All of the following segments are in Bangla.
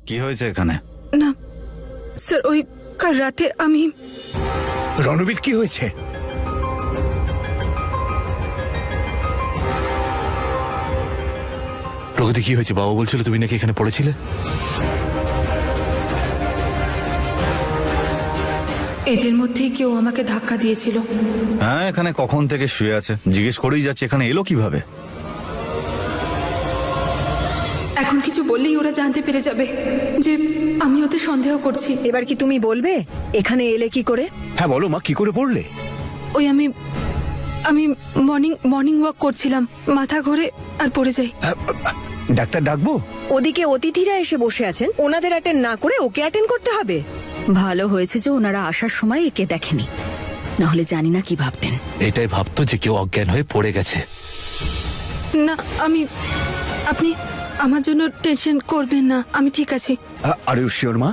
কি হয়েছে এখানে? না স্যার, ওই কাল রাতে আমি। রণবীর কি হয়েছে? প্রগতি কি হয়েছে? বাবা বলছিল তুমি নাকি এখানে পড়েছিলে। এদের মধ্যেই কেউ আমাকে ধাক্কা দিয়েছিল। হ্যাঁ, এখানে কখন থেকে শুয়ে আছে, জিজ্ঞেস করেই যাচ্ছে এখানে এলো কিভাবে। এখন কিছু বললেই ওরা জানতে পেরে যাবে যে আমি ওদের সন্দেহ করছি। এবার কি তুমি বলবে এখানে এলে কি করে? হ্যাঁ বলো মা, কি করে পড়লে? ওই আমি আমি মর্নিং ওয়াক করছিলাম, মাথা ঘোরে আর পড়ে যাই। ডাক্তার ডাকবো? ওদিকে অতিথিরা এসে বসে আছেন, ওনাদের অ্যাটেন্ড না করে ওকে অ্যাটেন্ড করতে হবে। ভালো হয়েছে যে ওনারা আসার সময় একে দেখেনি, নাহলে জানি না কি ভাবতেন। এটাই ভাবতো যে কেউ অজ্ঞান হয়ে পড়ে গেছে। না, আপনি আমার জন্য টেনশন করবেন না, আমি ঠিক আছি। আর ইউ শিওর মা?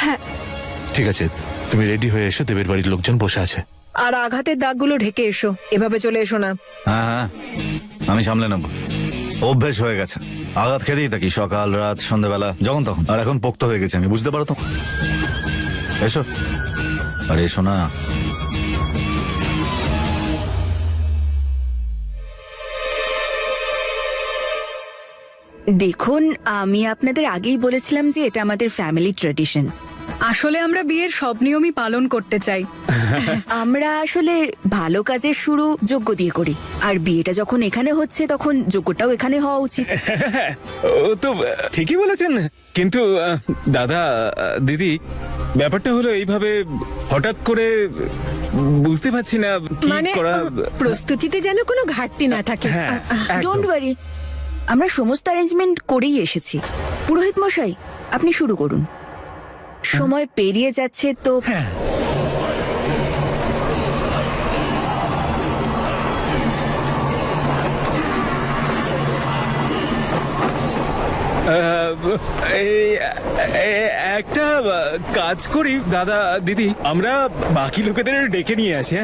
হ্যাঁ। ঠিক আছে, তুমি রেডি হয়ে এসো, দেবের বাড়ির লোকজন বসে আছে। আর আঘাতের দাগগুলো ঢেকে এসো, এভাবে চলে এসো না। হ্যাঁ হ্যাঁ, আমি সামলে নেব, অভ্যেস হয়ে গেছে। আঘাত খেতেই থাকি সকাল রাত সন্ধ্যাবেলা যখন তখন, আর এখন পোক্ত হয়ে গেছে, আমি বুঝতে পারো তো। এসো, আরে এসো না। দেখুন, আমি আপনাদের আগেই বলেছিলাম যে এটা আমাদের ফ্যামিলি ট্র্যাডিশন। আসলে আমরা বিয়ের সব নিয়মই পালন করতে চাই। আমরা আসলে ভালো কাজের শুরু যজ্ঞ দিয়ে করি, আর বিয়েটা যখন এখানে হচ্ছে তখন যজ্ঞটাও এখানে হওয়া উচিত। ও তো ঠিকই বলেছেন, কিন্তু দাদা দিদি, ব্যাপারটা হলো এইভাবে হঠাৎ করে বুঝতে পারছি না কি মানে করা। প্রস্তুতিতে যেন কোনো ঘাটতি না থাকে। হ্যাঁ, একদম। ডোন্ট ওয়ারি, আমরা সমস্ত অ্যারেঞ্জমেন্ট করেই এসেছি। পুরোহিত মশাই, আপনি শুরু করুন, সময় পেরিয়ে যাচ্ছে তো। একটা কাজ করি দাদা দিদি, আমরা বাকি লোকেদের ডেকে নিয়ে আসি।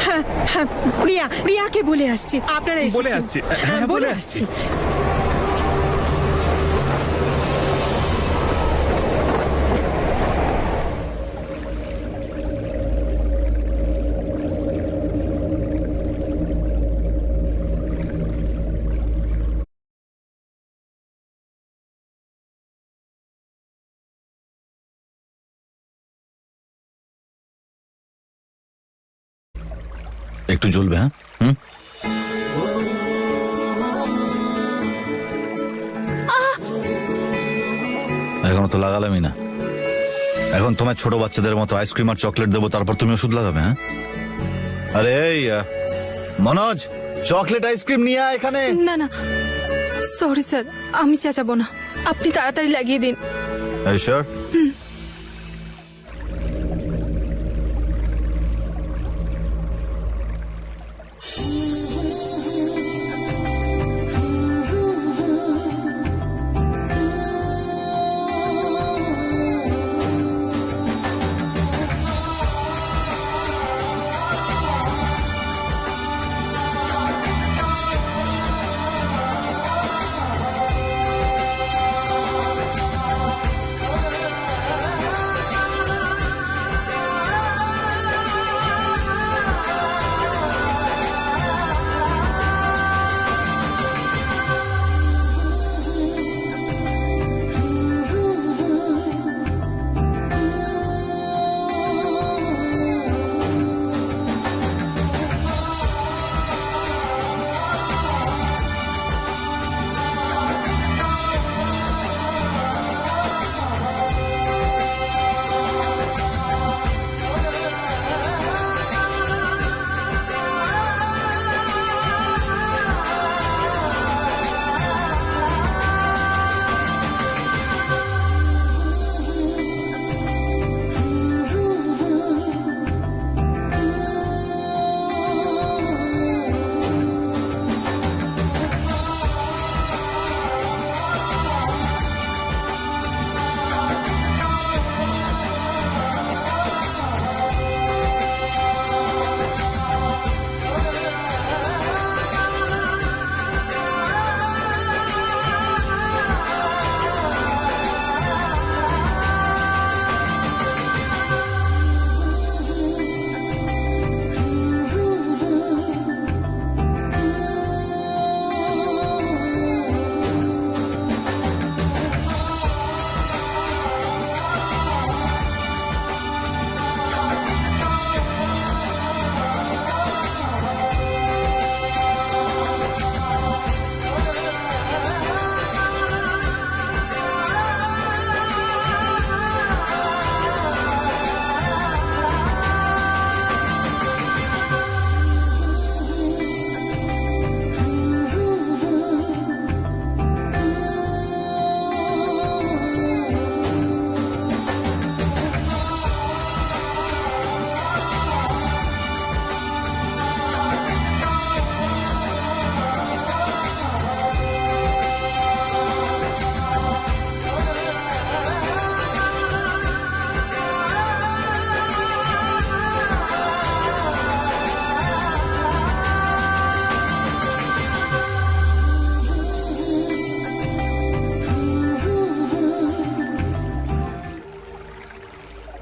হ্যাঁ, হ্যাঁ, প্রিয়াকে বলে আসছি, আপনারা বলে এসেছেন। আসছি। হ্যাঁ, বলে বলে আসছি। আসছি। একটু জ্বলবে। হ্যাঁ, এখনো তো লাগালামই না। এখন তোমার ছোট বাচ্চাদের মতো আইসক্রিম আর চকলেট দেবো, তারপর তুমি ওষুধ লাগাবে? হ্যাঁ, আরে এই মনোজ, চকলেট আইসক্রিম নিয়ে আয় এখানে। না না, সরি স্যার, আমি চেঁচাবো না, আপনি তাড়াতাড়ি লাগিয়ে দিন। Are you sure?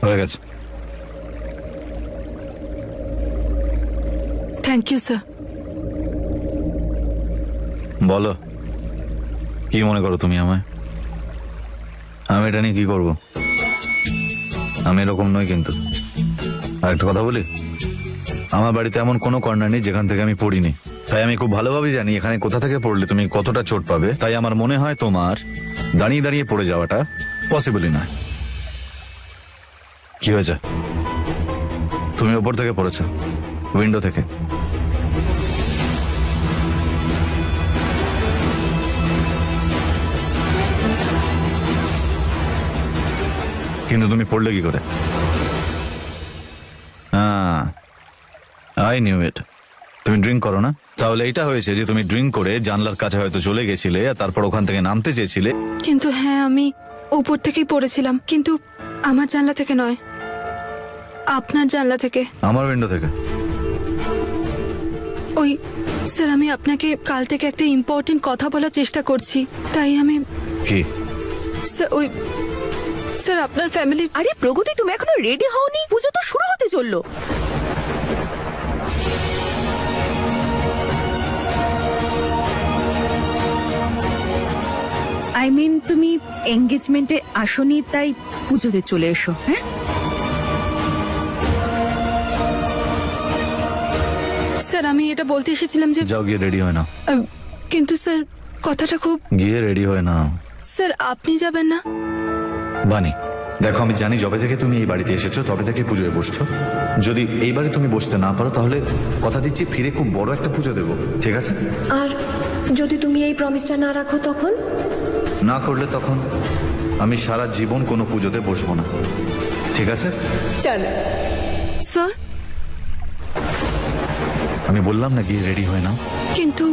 হয়ে গেছে। Thank you sir. বলো, কি মনে করো তুমি আমায়? আমি এটা নিয়ে কি করব? আমি এরকম নই কিন্তু। আর একটা কথা বলি, আমার বাড়িতে এমন কোনো কর্নার নেই যেখান থেকে আমি পড়িনি। তাই আমি খুব ভালোভাবে জানি এখানে কোথা থেকে পড়লে তুমি কতটা চোট পাবে। তাই আমার মনে হয় তোমার দাঁড়িয়ে দাঁড়িয়ে পড়ে যাওয়াটা পসিবলই নয়। কি হয়েছে? তুমি ওপর থেকে পড়েছো, উইন্ডো থেকে। কিন্তু তুমি পড়লে কি করে? I knew it. তুমি ড্রিঙ্ক করো না? তাহলে এটা হয়েছে যে তুমি ড্রিঙ্ক করে জানলার কাছে হয়তো চলে গেছিলে, আর তারপর ওখান থেকে নামতে চেয়েছিলে। কিন্তু হ্যাঁ, আমি উপর থেকেই পড়েছিলাম, কিন্তু আমার জানলা থেকে নয়, আপনার জানলা থেকে। আমার উইন্ডো থেকে? ওই স্যার, আমি আপনাকে কাল থেকে একটা ইম্পর্টেন্ট কথা বলার চেষ্টা করছি, তাই আমি। কি? স্যার ওই স্যার, আপনার ফ্যামিলি। আরে প্রগতি, তুমি এখনো রেডি হওনি? পুজো তো শুরু হতে চললো। আই মিন, তুমি এঙ্গেজমেন্টে আসনি, তাই পুজোতে চলে এসো। হ্যাঁ, স্যার আমি এটা বলতে এসেছিলাম যে যাও গিয়ে রেডি হয় না। কিন্তু স্যার কথাটা খুব। গিয়ে রেডি হয় না। স্যার আপনি যাবেন না? বানি, দেখো, আমি জানি যবে থেকে তুমি এই বাড়িতে এসেছো তবে থেকে পুজোয় বসছো। যদি এইবারে তুমি বসতে না পারো তাহলে কথা দিচ্ছি ফিরে খুব বড় একটা পুজো দেবো, ঠিক আছে? আর যদি তুমি এই প্রমিসটা না রাখো তখন? না করলে তখন আমি সারা জীবন কোনো পুজোতে বসবো না, ঠিক আছে? চল। স্যার আমি বললাম না গিয়ে রেডি হয় না। কিন্তু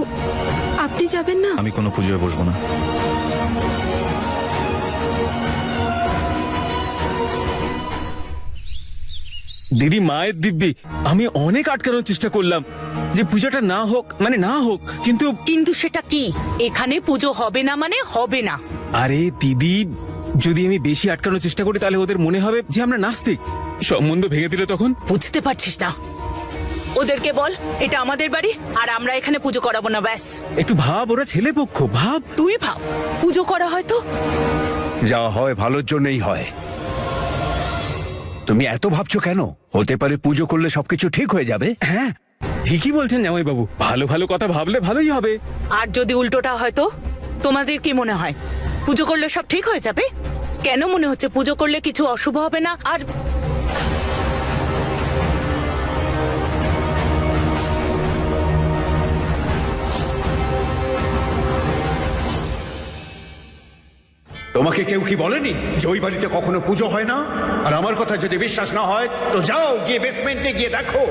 আপনি যাবেন না? আমি কোনো পুজোয় বসবো না। দিদি, মায়ের দিব্যি, আমি অনেক আটকানোর চেষ্টা করলাম যে পূজাটা না হোক, মানে না হোক, কিন্তু কিন্তু সেটা কি? এখানে পুজো হবে না মানে হবে না। আরে দিদি, যদি আমি বেশি আটকানোর চেষ্টা করি তাহলে ওদের মনে হবে যে আমরা নাস্তিক। সম্বন্ধ ভেঙে দিলে তখন? বুঝতে পারছিস না? ওদেরকে বল এটা আমাদের বাড়ি আর আমরা এখানে পুজো করাবো না, ব্যাস। একটু ভাব, ওরা ছেলে পক্ষ, ভাব। তুই ভাব, পুজো করা হয়তো। যা হয় ভালোর জন্যই হয়। তুমি এত ভাবছো কেন? হতে পারে পুজো করলে সবকিছু ঠিক হয়ে যাবে। হ্যাঁ, ঠিকই বলছেন জামাইবাবু, ভালো ভালো কথা ভাবলে ভালোই হবে। আর যদি উল্টোটা হয়তো? তোমাদের কি মনে হয় পুজো করলে সব ঠিক হয়ে যাবে? কেন মনে হচ্ছে পুজো করলে কিছু অশুভ হবে না? আর তোমাকে কেউ কি বলেনি যে ওই বাড়িতে কখনো পুজো হয় না? আর আমার কথা যদি বিশ্বাস না হয় তো যাও গিয়ে বেসমেন্টে গিয়ে দেখো।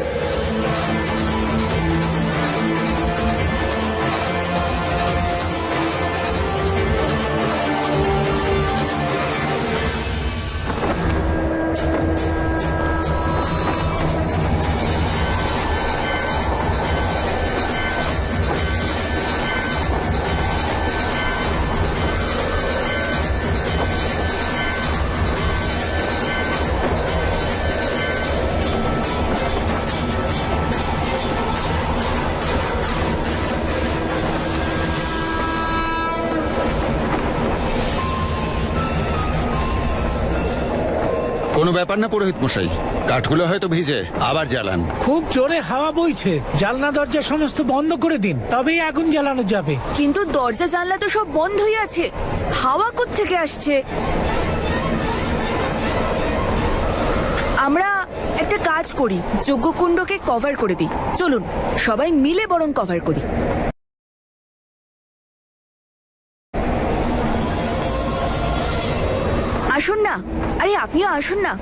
কোনো ব্যাপার না পুরোহিত মশাই, কাঠগুলো হয়তো ভিজে, আবার জ্বালান। খুব জোরে হাওয়া বইছে, জানলা দরজা সমস্ত বন্ধ করে দিন, তবেই আগুন জ্বালানো যাবে। কিন্তু দরজা জানলা তো সব বন্ধই আছে, হাওয়া কোত্থেকে আসছে? আমরা একটা কাজ করি, যজ্ঞকুণ্ডকে কভার করে দিই। চলুন সবাই মিলে বরং কভার করি। আসুন না, আরে আপনিও আসুন না।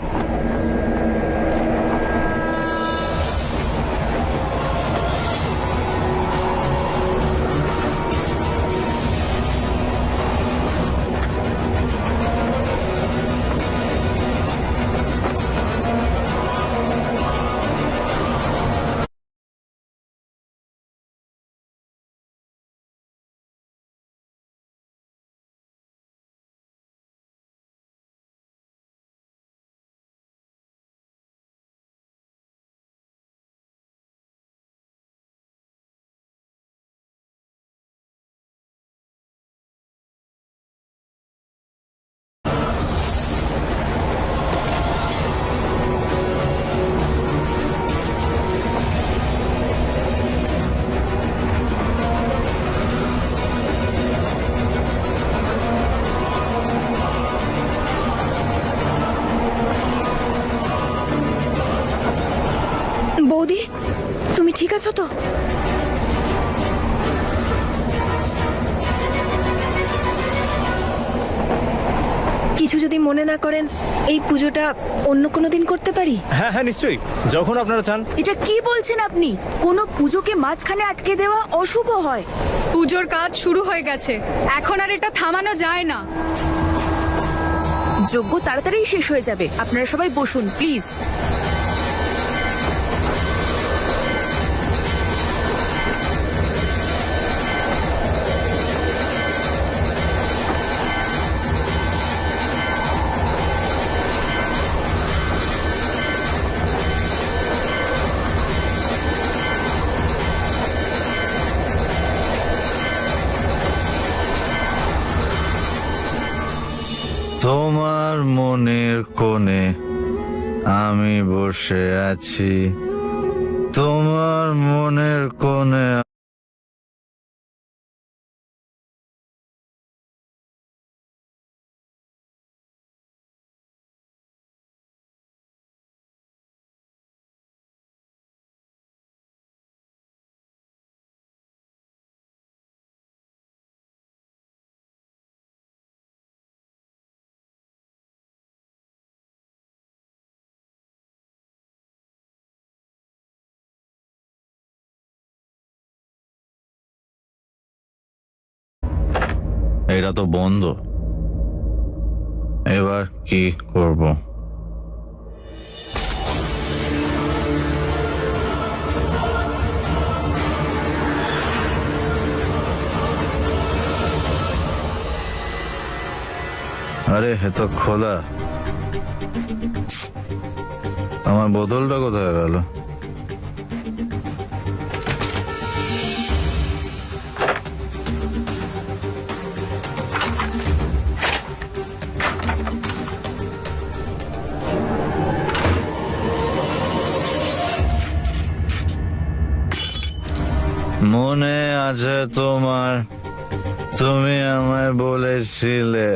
আছো তো? কিছু যদি মনে না করেন, এই পুজোটা অন্য কোনো দিন করতে পারি? হ্যাঁ হ্যাঁ নিশ্চয়ই, যখন আপনারা চান। এটা কি বলছেন আপনি? কোনো পুজোকে মাঝখানে আটকে দেওয়া অশুভ হয়। পুজোর কাজ শুরু হয়ে গেছে, এখন আর এটা থামানো যায় না। যজ্ঞ তাড়াতাড়ি শেষ হয়ে যাবে, আপনারা সবাই বসুন প্লিজ। তোমার মনের কোণে আমি বসে আছি, তোমার মনের কোণে। এটা তো বন্ধ, এবার কি করব? আরে হে তো খোলা, আমার বোতলটা কোথায় গেল? মনে আছে তোমার, তুমি আমায় বলেছিলে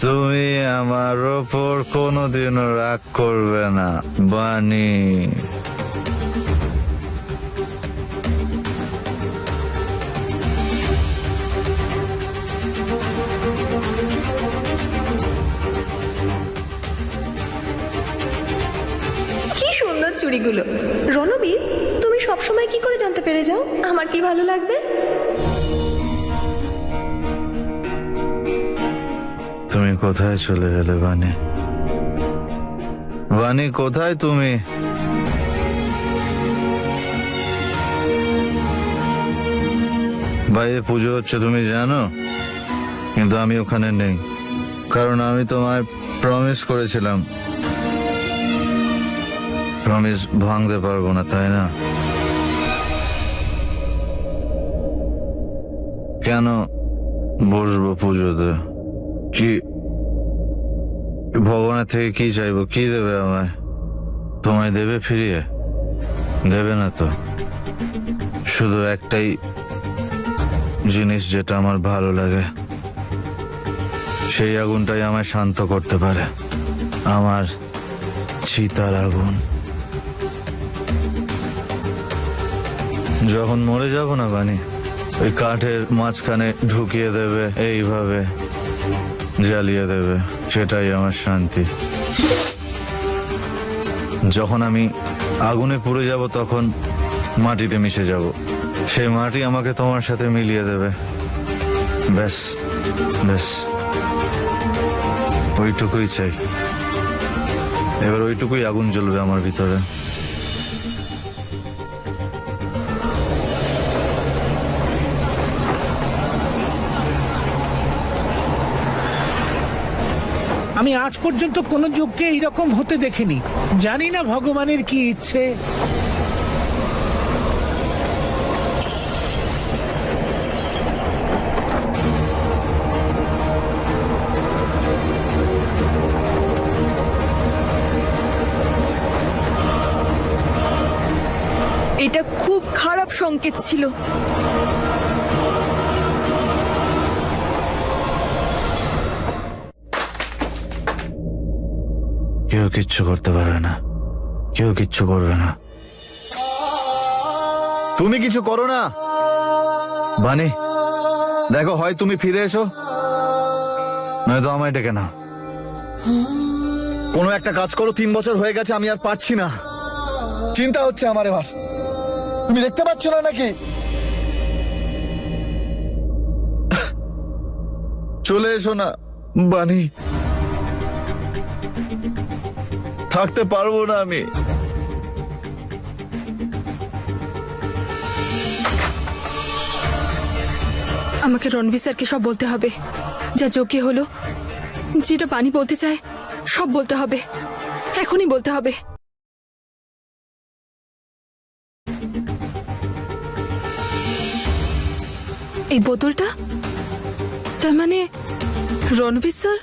তুমি আমার ওপর কোনোদিনও রাগ করবে না, বানি। কি সুন্দর চুড়িগুলো। রণবীর, তুমি সবসময় কি করে জানতে পেরে যাও আমার কি ভালো লাগবে? তুমি কোথায় চলে গেলে বানি? বানি কোথায় তুমি? বাইরে পুজো হচ্ছে তুমি জানো, কিন্তু আমি ওখানে নেই, কারণ আমি তোমায় প্রমিস করেছিলাম। প্রমিস ভাঙতে পারবো না, তাই না? কেন বসবো পুজোতে? কি ভগবানের থেকে কি চাইবো? কি দেবে আমায়? তোমায় দেবে ফিরিয়ে? দেবে না তো। শুধু একটাই জিনিস যেটা আমার ভালো লাগে, সেই আগুনটাই আমায় শান্ত করতে পারে, আমার চিতার আগুন। যখন মরে যাব না বানি, ওই কাঠের মাঝখানে ঢুকিয়ে দেবে, এইভাবে জ্বালিয়ে দেবে, সেটাই আমার শান্তি। যখন আমি আগুনে পুড়ে যাব তখন মাটিতে মিশে যাব, সেই মাটি আমাকে তোমার সাথে মিলিয়ে দেবে। ব্যাস ব্যাস, ওইটুকুই চাই। এবার ওইটুকুই আগুন জ্বলবে আমার ভিতরে। আমি আজ পর্যন্ত কোনো যজ্ঞে এইরকম হতে দেখিনি। জানি না ভগবানের কি ইচ্ছে। এটা খুব খারাপ সংকেত ছিল। কেউ কিচ্ছু করতে পারবে না, কেউ কিচ্ছু করবে না। তুমি কিছু করো না বানি। দেখো, হয় তুমি ফিরে এসো, নয়তো আমায় ডেকে না। কোনো একটা কাজ করো, 3 বছর হয়ে গেছে, আমি আর পারছি না। চিন্তা হচ্ছে আমার এবার। তুমি দেখতে পাচ্ছ না নাকি? চলে এসো না বানি, থাকতে পারবো না আমি। আমাকে রণবীর স্যারকে সব বলতে হবে, যা যোগ্য হলো, যেটা বানি বলতে চায় সব বলতে হবে, এখনই বলতে হবে। এই বোতলটা, তার মানে রণবীর স্যার।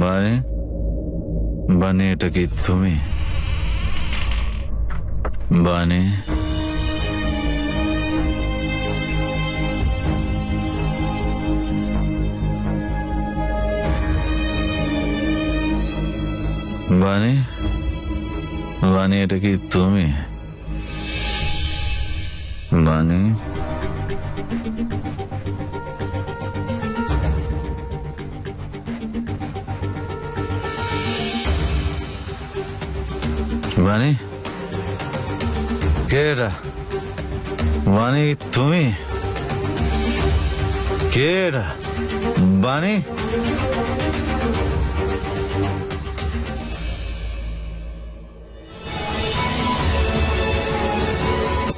বানি, বানি এটা কি তুমি? বানি, বানি, বানি এটা কি তুমি? বানি, বানি, কে এটা? বানি তুমি? কে এটা? বানি,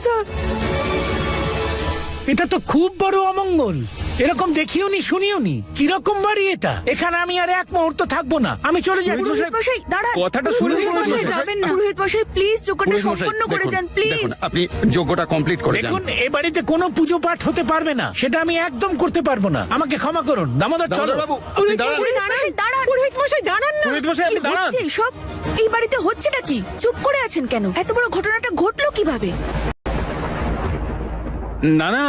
স্যার এটা তো খুব বড় অমঙ্গল। এরকম দেখিও নি শুনিও নি। কিরকম বাড়ি এটা? এখানে আমি আর এক মুহূর্ত থাকবো না, আমি চলে যাবো। পুরোহিত মশাই দাঁড়ান। কথাটা শুনে পুরোহিত শুনে মশাই শুনে। যাবেন না। পুরোহিত মশাই প্লিজ যোগ্যটা পুরোহিত মশাই, সম্পন্ন করে দেখুন, যান প্লিজ। দেখুন, আপনি যোগ্যটা কমপ্লিট করে যান। দেখুন, এ বাড়িতে কোনো পুজো পাঠ হতে পারবে না, সেটা আমি একদম করতে পারবো না। আমাকে ক্ষমা করুন। দামোদর চলো। দামোদর বাবু, আপনি দাঁড়ান। পুরোহিত মশাই দাঁড়ান। পুরোহিত মশাই দাঁড়ান না। পুরোহিত মশাই, কি আপনি দাঁড়ান। হচ্ছে সব? এই বাড়িতে হচ্ছেটা কি? চুপ করে আছেন কেন? এত বড় ঘটনাটা ঘটলো কিভাবে? না না,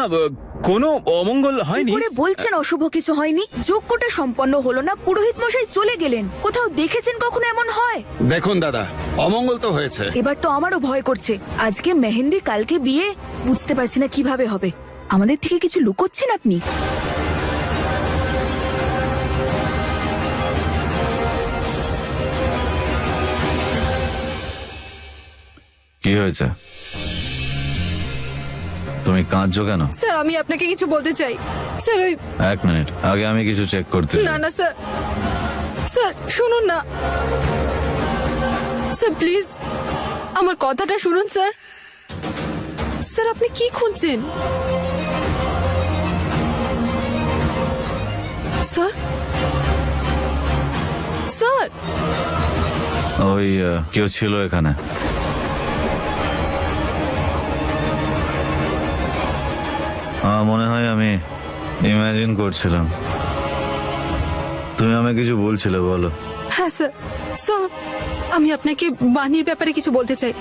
কোনো অমঙ্গল হয়নি। কি করে বলছেন অশুভ কিছু হয়নি? যজ্ঞটা সম্পন্ন হলো না, পুরোহিত মশাই চলে গেলেন। কোথাও দেখেছেন কখনো এমন হয়? দেখুন দাদা, অমঙ্গল তো হয়েছে। এবার তো আমারও ভয় করছে। আজকে মেহেন্দি, কালকে বিয়ে, বুঝতে পারছি না কিভাবে হবে। আমাদের থেকে কিছু লুকোচ্ছেন আপনি? কি হয়েছে? তুমি কাঁদছো কেন? স্যার আমি আপনাকে কিছু বলতে চাই। স্যার ওই 1 মিনিট, আগে আমি কিছু চেক করতে চাই। না না স্যার, স্যার শুনুন না স্যার, প্লিজ আমার কথাটা শুনুন স্যার। স্যার আপনি কি খুঁজছেন? স্যার, স্যার ওই কেউ ছিল এখানে। আমার মনে হয় আমি ইমাজিন করছিলাম। তুমি আমাকে কিছু বলছিলে, বলো। হ্যাঁ স্যার, স্যার আমি আপনাকে বাণীর ব্যাপারে কিছু বলতে চাই।